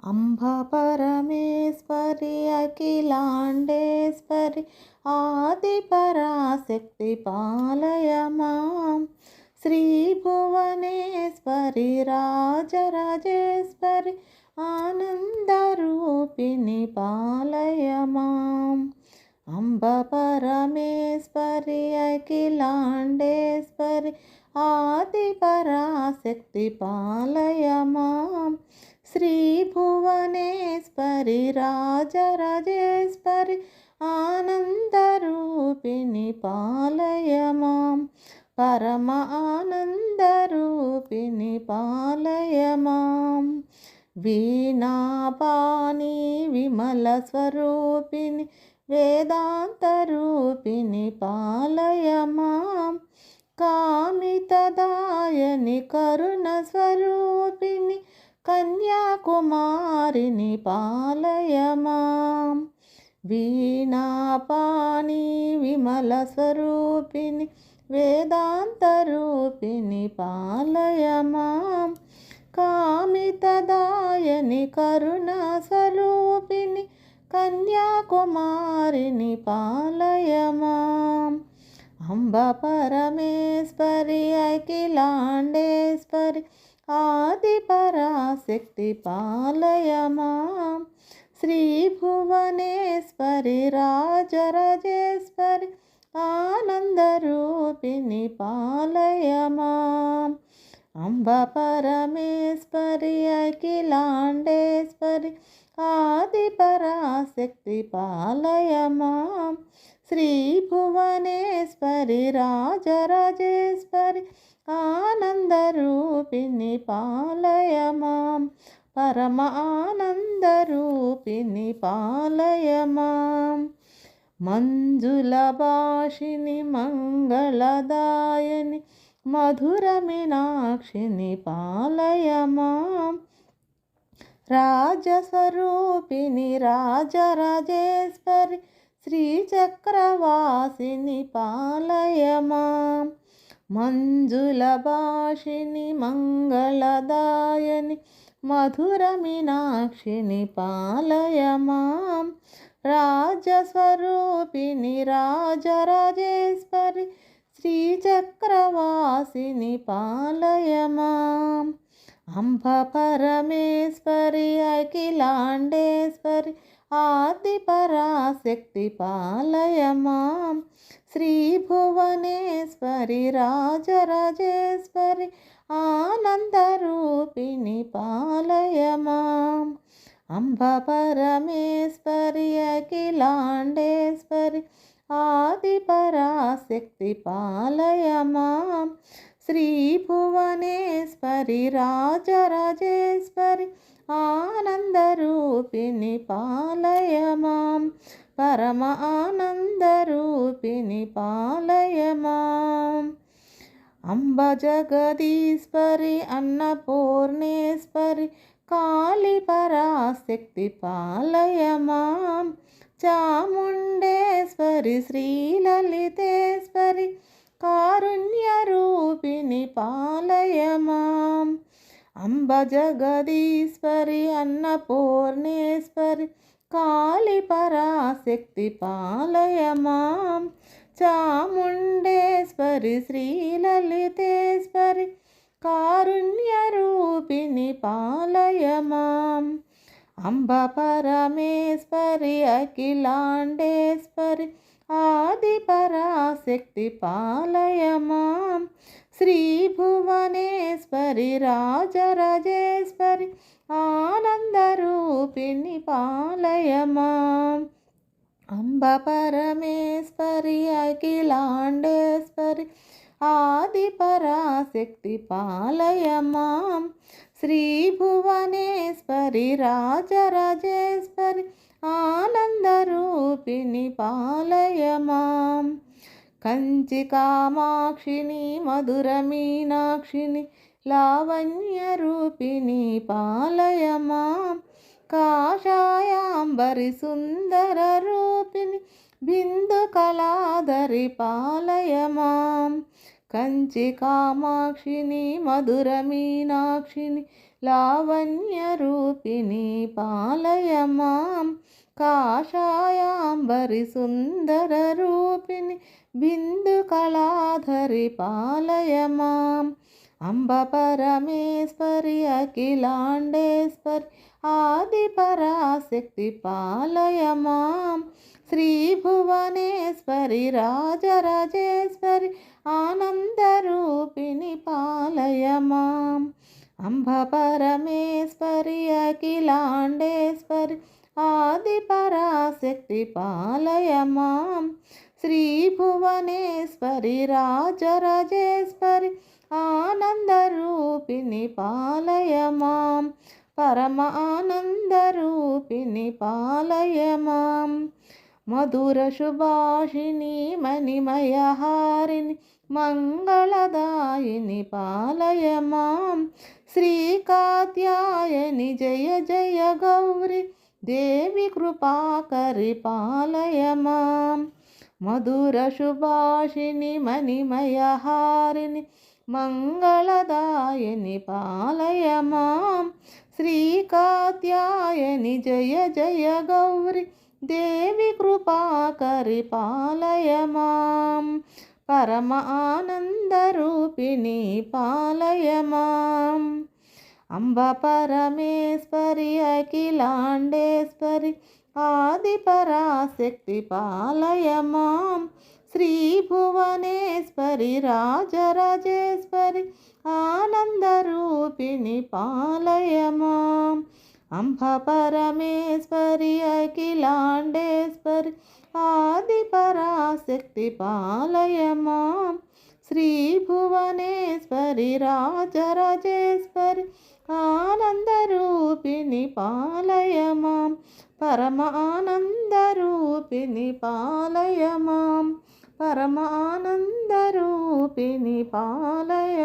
అంబ పరమేశ్వరి అఖిలాండేశ్వరి ఆది పరాశక్తి పాలయ మాం. శ్రీ భువనేశ్వరి రాజరాజేశ్వరి ఆనందరూపిణి పాలయ మాం. అంబ పరమేశ్వరి అఖిలాండేశ్వరి ఆది పరాశక్తి పాలయ మాం. శ్రీ భువనేశ్వరి రాజరాజేశ్వరి ఆనందరూపిణి పాలయ మాం. పరమ ఆనందరూపిణి పాలయ మాం. వీణాపాణి విమల స్వరూపిణి వేదాంతరూపిణి పాలయ మాం. కామితదాయని కరుణ స్వరూపిణి కన్యాకుమారిని పాలయ మాం. వీణాపాణి విమల స్వరూపిణి వేదాంతరూపిణి పాలయ మాం. కామితదాయని కరుణా స్వరూపిణి కన్యాకుమారిని పాలయ మాం. అంబ పరమేశ్వరి అఖిలాండేశ్వరి ఆది పరాశక్తి పాలయ మాం. శ్రీ భువనేశ్వరి రాజరాజేశ్వరి ఆనందరూపిణి పాలయ మాం. అంబ పరమేశ్వరి అఖిలాండేశ్వరి ఆది పరాశక్తి పాలయ మాం. శ్రీ భువనేశ్వరి రాజరాజేశ్వరి ఆనందరూపిణి పాలయ మాం. పరమ ఆనందరూపిణి పాలయ మాం. మంజుల భాషిని మంగళదాయని మధుర మీనాక్షిని పాలయ మాం. రాజస్వరూపిణి రాజరాజేశ్వరి శ్రీచక్రవాసిని పాలయ మాం. మంజుల భాషిని మంగళదాయని మధుర మీనాక్షిని పాలయ మాం. రాజస్వరూపిణి రాజరాజేశ్వరి శ్రీచక్రవాసిని పాలయ మాం. అంబ పరమేశ్వరి అఖిలాండేశ్వరి ఆది పరాశక్తి పాలయ మాం. శ్రీ భువనేశ్వరి రాజరాజేశ్వరి ఆనందరూపిణి పాలయ మాం. అంబ పరమేశ్వరి అఖిలాండేశ్వరి ఆది పరాశక్తి పాలయ మాం. శ్రీ భువనేశ్వరి రాజరాజేశ్వరి ఆనందరూపిణి పాలయ మాం. పరమ ఆనందరూపిణి పాలయ మాం. అంబ జగదీశ్వరి అన్నపూర్ణేశ్వరి కాళీ పరాశక్తి పాలయ మాం. చాముండేశ్వరి శ్రీలలితేశ్వరి కారుణ్యరూపిణి పాలయ మాం. అంబ జగదీశ్వరి అన్నపూర్ణేశ్వరి కాళీ పరాశక్తి పాలయ మాం. చాముండేశ్వరి శ్రీలలితేశ్వరి కారుణ్యరూపిణి పాలయ మాం. అంబ పరమేశ్వరి అఖిలాండేశ్వరి ఆది పరాశక్తి పాలయ మాం. శ్రీ భువనేశ్వరి రాజరాజేశ్వరి ఆనందరూపిణి పాలయ మాం. అంబ పరమేశ్వరి అఖిలాండేశ్వరి ఆది పరాశక్తి పాలయ మాం. శ్రీ భువనేశ్వరి రాజరాజేశ్వరి ఆనందరూపిణి పాలయ మాం. కంచి కామాక్షిని మధుర మీనాక్షిని లావణ్యరూపిణి పాలయ మాం. కాషాయాంబరి సుందర రూపిణి బిందు కళాధరి పాలయ మాం. కంచి కామాక్షిని మధుర మీనాక్షిని లావణ్యరూపిణి పాలయ మాం. కాషాయాంబరి సుందరరూపిణి బిందుకళాధరి పాలయ మాం. అంబ పరమేశ్వరి అఖిలాండేశ్వరి ఆదిపరాశక్తి పాలయ మాం. శ్రీభువనేశ్వరి రాజరాజేశ్వరి ఆనందరూపిణి పాలయ మాం. అంబ పరమేశ్వరి అఖిలాండేశ్వరి ఆదిపరాశక్తి పాలయ మాం. శ్రీభువనేశ్వరి రాజరాజేశ్వరి ఆనందరూపిణి పాలయ మాం. పరమ ఆనందరూపిణి పాలయ మాం. మధుర శుభాషిణి మణిమయహారిణి మంగళదాయిని పాలయ మాం. శ్రీకాత్యాయని జయ జయ గౌరి దేవి కృపాకరి పాలయ మాం. మధుర శుభాషిణి మణిమయహారిణి మంగళదాయని పాలయ మాం. శ్రీకాత్యాయని జయ జయ గౌరి దేవి కృపాకరి పాలయ మాం. పరమ ఆనందరూపిణి పాలయ మాం. అంబ పరమేశ్వరి అఖిలాండేశ్వరి ఆదిపరాశక్తి పాలయ మాం. శ్రీభువనేశ్వరి రాజరాజేశ్వరి ఆనందరూపిణి పాలయ మాం. అంబ పరమేశ్వరి అఖిలాండేశ్వరి ఆదిపరాశక్తి పాలయ మాం. శ్రీభువనేశ్వరి రాజరాజేశ్వరి ఆనందరూపిణి పాలయ మాం. పరమ ఆనందరూపిణి పాలయ మాం. పరమ ఆనందరూపిణి పాలయ